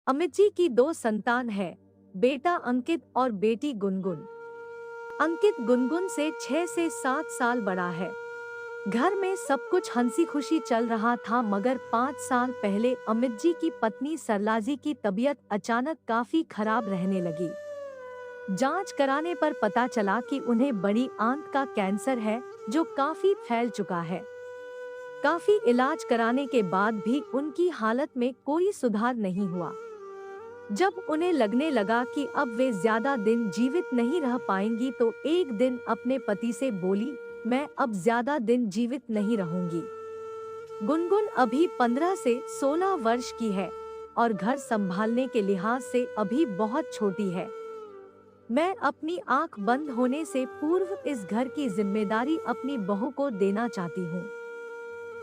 अमित जी की दो संतान है, बेटा अंकित और बेटी गुनगुन। अंकित गुनगुन से 6 से 7 साल बड़ा है। घर में सब कुछ हंसी खुशी चल रहा था, मगर 5 साल पहले अमित जी की पत्नी सरलाजी की तबीयत अचानक काफी खराब रहने लगी। जांच कराने पर पता चला कि उन्हें बड़ी आंत का कैंसर है, जो काफी फैल चुका है। काफी इलाज कराने के बाद भी उनकी हालत में कोई सुधार नहीं हुआ। जब उन्हें लगने लगा कि अब वे ज्यादा दिन जीवित नहीं रह पाएंगी, तो एक दिन अपने पति से बोली, मैं अब ज्यादा दिन जीवित नहीं रहूंगी। गुनगुन अभी 15 से 16 वर्ष की है और घर संभालने के लिहाज से अभी बहुत छोटी है। मैं अपनी आंख बंद होने से पूर्व इस घर की जिम्मेदारी अपनी बहू को देना चाहती हूँ।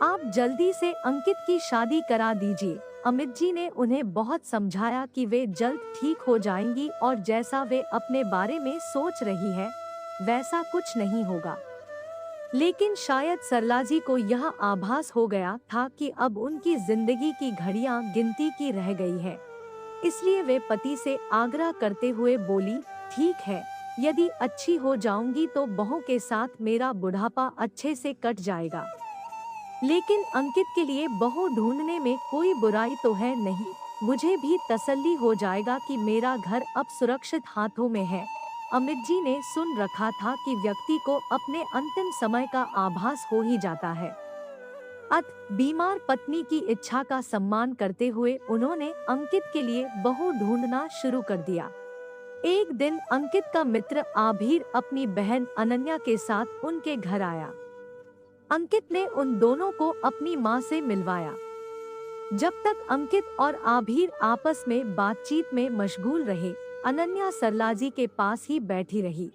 आप जल्दी से अंकित की शादी करा दीजिए। अमित जी ने उन्हें बहुत समझाया कि वे जल्द ठीक हो जाएंगी और जैसा वे अपने बारे में सोच रही है, वैसा कुछ नहीं होगा। लेकिन शायद सरलाजी को यह आभास हो गया था कि अब उनकी जिंदगी की घड़ियां गिनती की रह गई है। इसलिए वे पति से आग्रह करते हुए बोली, ठीक है, यदि अच्छी हो जाऊंगी तो बहू के साथ मेरा बुढ़ापा अच्छे से कट जाएगा। लेकिन अंकित के लिए बहू ढूंढने में कोई बुराई तो है नहीं। मुझे भी तसल्ली हो जाएगा कि मेरा घर अब सुरक्षित हाथों में है। अमित जी ने सुन रखा था कि व्यक्ति को अपने अंतिम समय का आभास हो ही जाता है। बीमार पत्नी की इच्छा का सम्मान करते हुए उन्होंने अंकित के लिए बहू ढूंढना शुरू कर दिया। एक दिन अंकित का मित्र आभीर अपनी बहन अनन्या के साथ उनके घर आया। अंकित ने उन दोनों को अपनी मां से मिलवाया। जब तक अंकित और आभीर आपस में बातचीत में मशगूल रहे, अनन्या सरलाजी के पास ही बैठी रही।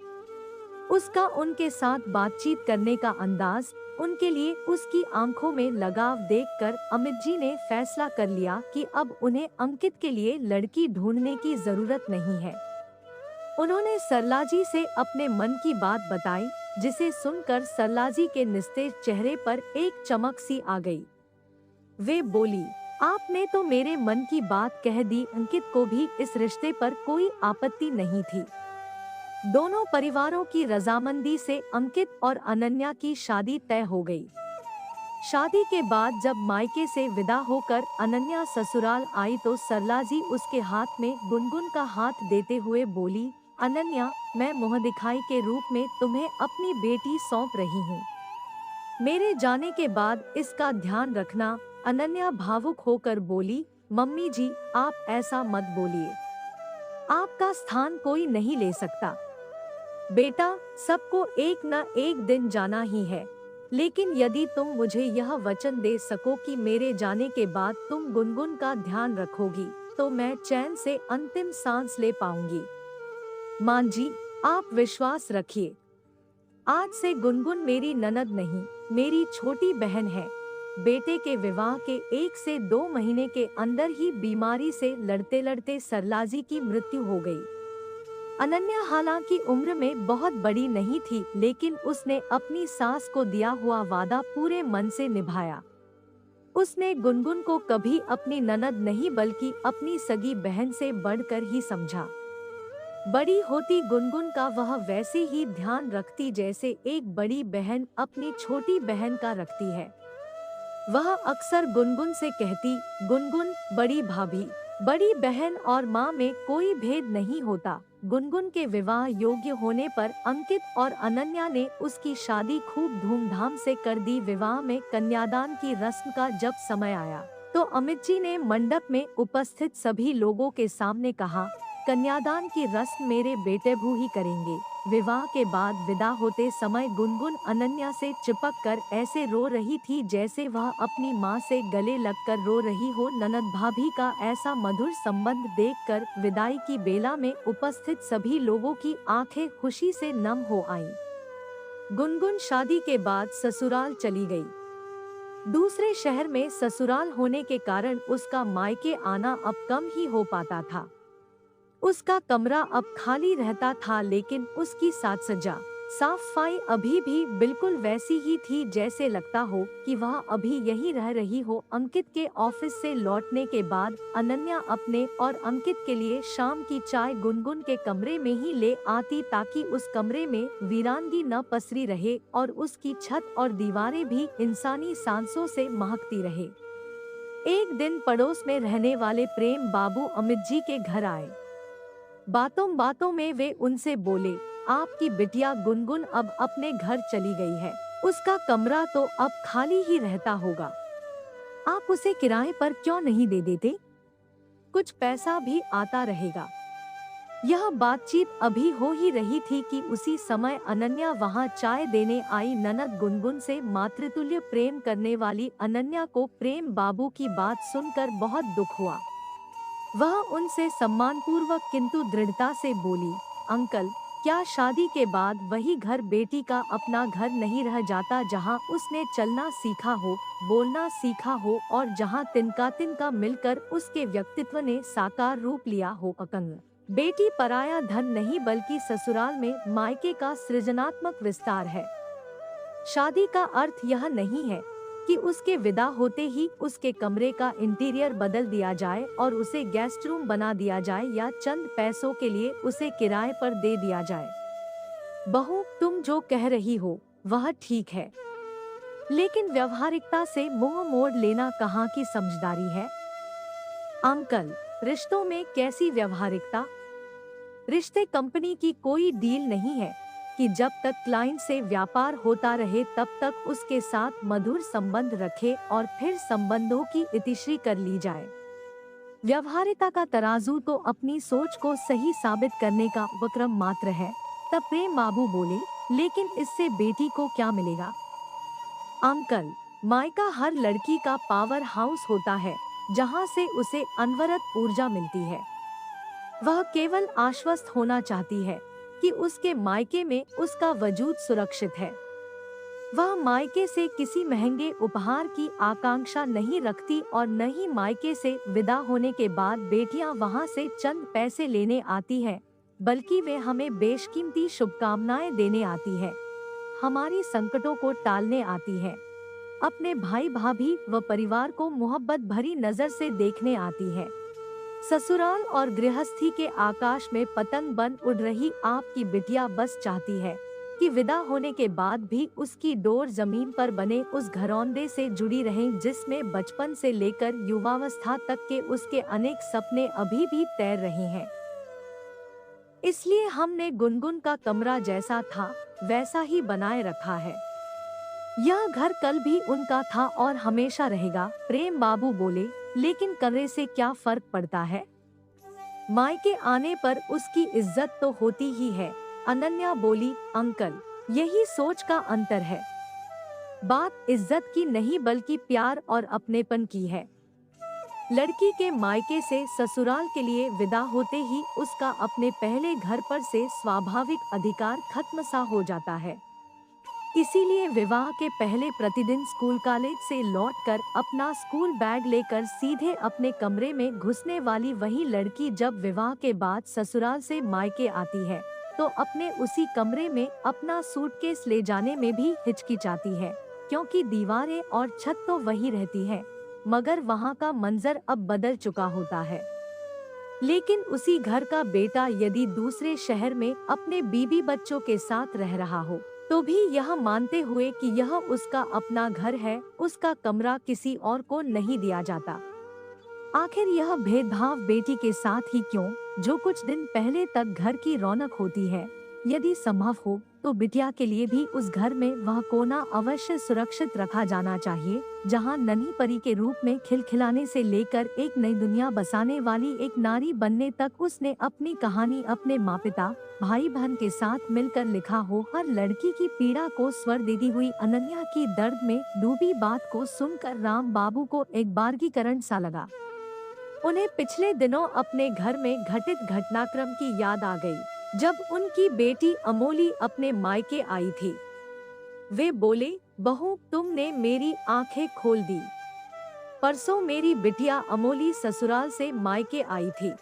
उसका उनके साथ बातचीत करने का अंदाज, उनके लिए उसकी आंखों में लगाव देखकर अमित जी ने फैसला कर लिया कि अब उन्हें अंकित के लिए लड़की ढूंढने की जरूरत नहीं है। उन्होंने सरलाजी से अपने मन की बात बताई, जिसे सुनकर सरलाजी के निस्तेज चेहरे पर एक चमक सी आ गई। वे बोली, आपने तो मेरे मन की बात कह दी। अंकित को भी इस रिश्ते पर कोई आपत्ति नहीं थी। दोनों परिवारों की रजामंदी से अंकित और अनन्या की शादी तय हो गई। शादी के बाद जब मायके से विदा होकर अनन्या ससुराल आई तो सरलाजी उसके हाथ में गुनगुन का हाथ देते हुए बोली, अनन्या, मैं मुँह दिखाई के रूप में तुम्हें अपनी बेटी सौंप रही हूँ। मेरे जाने के बाद इसका ध्यान रखना। अनन्या भावुक होकर बोली, मम्मी जी, आप ऐसा मत बोलिए। आपका स्थान कोई नहीं ले सकता। बेटा, सबको एक न एक दिन जाना ही है, लेकिन यदि तुम मुझे यह वचन दे सको कि मेरे जाने के बाद तुम गुनगुन का ध्यान रखोगी, तो मैं चैन से अंतिम सांस ले पाऊंगी। मां जी, आप विश्वास रखिए। आज से गुनगुन मेरी ननद नहीं, मेरी छोटी बहन है। बेटे के विवाह के 1 से 2 महीने के अंदर ही बीमारी से लड़ते लड़ते सरलाजी की मृत्यु हो गई। अनन्या हालांकि उम्र में बहुत बड़ी नहीं थी, लेकिन उसने अपनी सास को दिया हुआ वादा पूरे मन से निभाया। उसने गुनगुन को कभी अपनी ननद नहीं बल्कि अपनी सगी बहन से बढ़कर ही समझा। बड़ी होती गुनगुन का वह वैसे ही ध्यान रखती जैसे एक बड़ी बहन अपनी छोटी बहन का रखती है। वह अक्सर गुनगुन से कहती, गुनगुन, बड़ी भाभी, बड़ी बहन और माँ में कोई भेद नहीं होता। गुनगुन के विवाह योग्य होने पर अंकित और अनन्या ने उसकी शादी खूब धूमधाम से कर दी। विवाह में कन्यादान की रस्म का जब समय आया, तो अमित जी ने मंडप में उपस्थित सभी लोगों के सामने कहा, कन्यादान की रस्म मेरे बेटे भू ही करेंगे। विवाह के बाद विदा होते समय गुनगुन अनन्या से चिपक कर ऐसे रो रही थी जैसे वह अपनी माँ से गले लगकर रो रही हो। ननद भाभी का ऐसा मधुर संबंध देखकर विदाई की बेला में उपस्थित सभी लोगों की आंखें खुशी से नम हो आईं। गुनगुन शादी के बाद ससुराल चली गई। दूसरे शहर में ससुराल होने के कारण उसका मायके आना अब कम ही हो पाता था। उसका कमरा अब खाली रहता था, लेकिन उसकी साज सज्जा, साफ-सफाई अभी भी बिल्कुल वैसी ही थी जैसे लगता हो कि वह अभी यहीं रह रही हो। अंकित के ऑफिस से लौटने के बाद अनन्या अपने और अंकित के लिए शाम की चाय गुनगुन के कमरे में ही ले आती ताकि उस कमरे में वीरानगी न पसरी रहे और उसकी छत और दीवारें भी इंसानी सांसों से महकती रहे। एक दिन पड़ोस में रहने वाले प्रेम बाबू अमित जी के घर आए। बातों बातों में वे उनसे बोले, आपकी बिटिया गुनगुन अब अपने घर चली गई है। उसका कमरा तो अब खाली ही रहता होगा। आप उसे किराए पर क्यों नहीं दे देते? कुछ पैसा भी आता रहेगा। यह बातचीत अभी हो ही रही थी कि उसी समय अनन्या वहां चाय देने आई। ननद गुनगुन से मातृतुल्य प्रेम करने वाली अनन्या को प्रेम बाबू की बात सुनकर बहुत दुख हुआ। वह उनसे सम्मानपूर्वक किंतु दृढ़ता से बोली, अंकल, क्या शादी के बाद वही घर बेटी का अपना घर नहीं रह जाता जहां उसने चलना सीखा हो, बोलना सीखा हो और जहां तिनका तिनका मिलकर उसके व्यक्तित्व ने साकार रूप लिया हो। अकंग बेटी पराया धन नहीं बल्कि ससुराल में मायके का सृजनात्मक विस्तार है। शादी का अर्थ यह नहीं है कि उसके विदा होते ही उसके कमरे का इंटीरियर बदल दिया जाए और उसे गेस्ट रूम बना दिया जाए या चंद पैसों के लिए उसे किराए पर दे दिया जाए। बहू, तुम जो कह रही हो वह ठीक है, लेकिन व्यवहारिकता से मुंह मोड़ लेना कहाँ की समझदारी है? अंकल, रिश्तों में कैसी व्यवहारिकता? रिश्ते कंपनी की कोई डील नहीं है कि जब तक क्लाइंट से व्यापार होता रहे तब तक उसके साथ मधुर संबंध रखे और फिर संबंधों की इतिश्री कर ली जाए। व्यवहारिकता का तराजू तो अपनी सोच को सही साबित करने का उपक्रम मात्र है। तब प्रेम बाबू बोले, लेकिन इससे बेटी को क्या मिलेगा? अंकल, मायका हर लड़की का पावर हाउस होता है जहां से उसे अनवरत ऊर्जा मिलती है। वह केवल आश्वस्त होना चाहती है कि उसके मायके में उसका वजूद सुरक्षित है। वह मायके से किसी महंगे उपहार की आकांक्षा नहीं रखती और न ही मायके से विदा होने के बाद बेटियां वहां से चंद पैसे लेने आती हैं, बल्कि वे हमें बेशकीमती शुभकामनाएं देने आती है, हमारी संकटों को टालने आती है, अपने भाई भाभी व परिवार को मोहब्बत भरी नजर से देखने आती है। ससुराल और गृहस्थी के आकाश में पतंग बन उड़ रही आपकी बिटिया बस चाहती है कि विदा होने के बाद भी उसकी डोर जमीन पर बने उस घरौंदे से जुड़ी रहे जिसमें बचपन से लेकर युवावस्था तक के उसके अनेक सपने अभी भी तैर रहे हैं। इसलिए हमने गुनगुन का कमरा जैसा था वैसा ही बनाए रखा है। यह घर कल भी उनका था और हमेशा रहेगा। प्रेम बाबू बोले, लेकिन कमरे से क्या फर्क पड़ता है? मायके आने पर उसकी इज्जत तो होती ही है। अनन्या बोली, अंकल, यही सोच का अंतर है। बात इज्जत की नहीं बल्कि प्यार और अपनेपन की है। लड़की के मायके से ससुराल के लिए विदा होते ही उसका अपने पहले घर पर से स्वाभाविक अधिकार खत्म सा हो जाता है। इसीलिए विवाह के पहले प्रतिदिन स्कूल कॉलेज से लौटकर अपना स्कूल बैग लेकर सीधे अपने कमरे में घुसने वाली वही लड़की जब विवाह के बाद ससुराल से मायके आती है तो अपने उसी कमरे में अपना सूटकेस ले जाने में भी हिचकिचाती है, क्योंकि दीवारें और छत तो वही रहती है, मगर वहाँ का मंजर अब बदल चुका होता है। लेकिन उसी घर का बेटा यदि दूसरे शहर में अपने बीबी बच्चों के साथ रह रहा हो तो भी यह मानते हुए कि यह उसका अपना घर है, उसका कमरा किसी और को नहीं दिया जाता। आखिर यह भेदभाव बेटी के साथ ही क्यों, जो कुछ दिन पहले तक घर की रौनक होती है, यदि संभव हो तो बिटिया के लिए भी उस घर में वह कोना अवश्य सुरक्षित रखा जाना चाहिए जहां नन्ही परी के रूप में खिलखिलाने से लेकर एक नई दुनिया बसाने वाली एक नारी बनने तक उसने अपनी कहानी अपने माँ पिता भाई बहन के साथ मिलकर लिखा हो। हर लड़की की पीड़ा को स्वर देती हुई अनन्या की दर्द में डूबी बात को सुनकर राम बाबू को एक बारगीकरण सा लगा। उन्हें पिछले दिनों अपने घर में घटित घटनाक्रम की याद आ गई जब उनकी बेटी अमोली अपने मायके आई थी। वे बोले, बहू, तुमने मेरी आंखें खोल दी। परसों मेरी बिटिया अमोली ससुराल से मायके आई थी।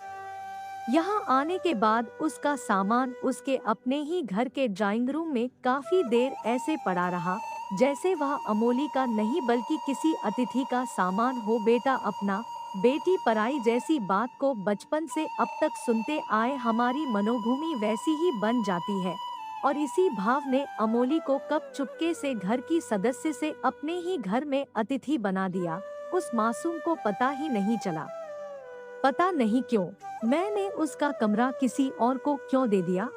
यहाँ आने के बाद उसका सामान उसके अपने ही घर के ड्राइंग रूम में काफी देर ऐसे पड़ा रहा जैसे वह अमोली का नहीं बल्कि किसी अतिथि का सामान हो। बेटा अपना, बेटी पराई जैसी बात को बचपन से अब तक सुनते आए हमारी मनोभूमि वैसी ही बन जाती है और इसी भाव ने अमोली को कब चुपके से घर की सदस्य से अपने ही घर में अतिथि बना दिया, उस मासूम को पता ही नहीं चला। पता नहीं क्यों मैंने उसका कमरा किसी और को क्यों दे दिया।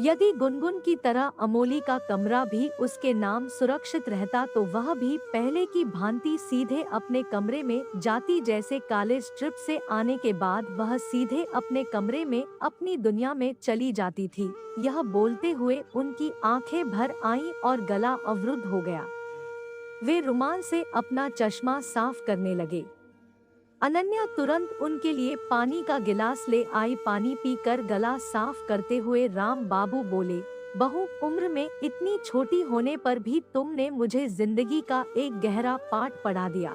यदि गुनगुन की तरह अमोली का कमरा भी उसके नाम सुरक्षित रहता तो वह भी पहले की भांति सीधे अपने कमरे में जाती। जैसे कॉलेज ट्रिप से आने के बाद वह सीधे अपने कमरे में अपनी दुनिया में चली जाती थी। यह बोलते हुए उनकी आंखें भर आईं और गला अवरुद्ध हो गया। वे रुमाल से अपना चश्मा साफ करने लगे। अनन्या तुरंत उनके लिए पानी का गिलास ले आई। पानी पीकर गला साफ करते हुए राम बाबू बोले, बहू, उम्र में इतनी छोटी होने पर भी तुमने मुझे जिंदगी का एक गहरा पाठ पढ़ा दिया।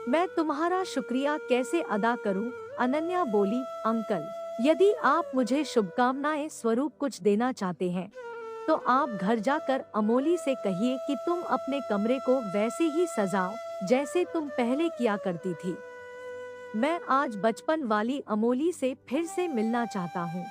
मैं तुम्हारा शुक्रिया कैसे अदा करूं? अनन्या बोली, अंकल, यदि आप मुझे शुभकामनाएं स्वरूप कुछ देना चाहते हैं तो आप घर जाकर अमोली से कहिए कि तुम अपने कमरे को वैसे ही सजाओ जैसे तुम पहले किया करती थी। मैं आज बचपन वाली अमोली से फिर से मिलना चाहता हूँ।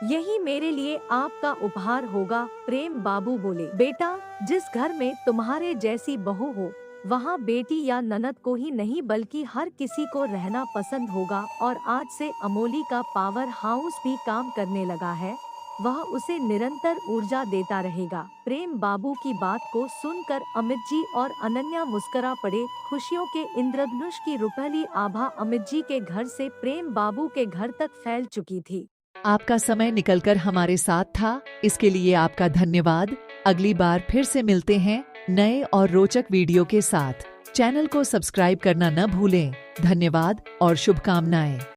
यही मेरे लिए आपका उपहार होगा। प्रेम बाबू बोले, बेटा, जिस घर में तुम्हारे जैसी बहू हो वहाँ बेटी या ननद को ही नहीं बल्कि हर किसी को रहना पसंद होगा। और आज से अमोली का पावर हाउस भी काम करने लगा है, वह उसे निरंतर ऊर्जा देता रहेगा। प्रेम बाबू की बात को सुनकर अमित जी और अनन्या मुस्कुरा पड़े। खुशियों के इंद्रधनुष की रुपहली आभा अमित जी के घर से प्रेम बाबू के घर तक फैल चुकी थी। आपका समय निकलकर हमारे साथ था, इसके लिए आपका धन्यवाद। अगली बार फिर से मिलते हैं नए और रोचक वीडियो के साथ। चैनल को सब्सक्राइब करना न भूलें। धन्यवाद और शुभकामनाएं।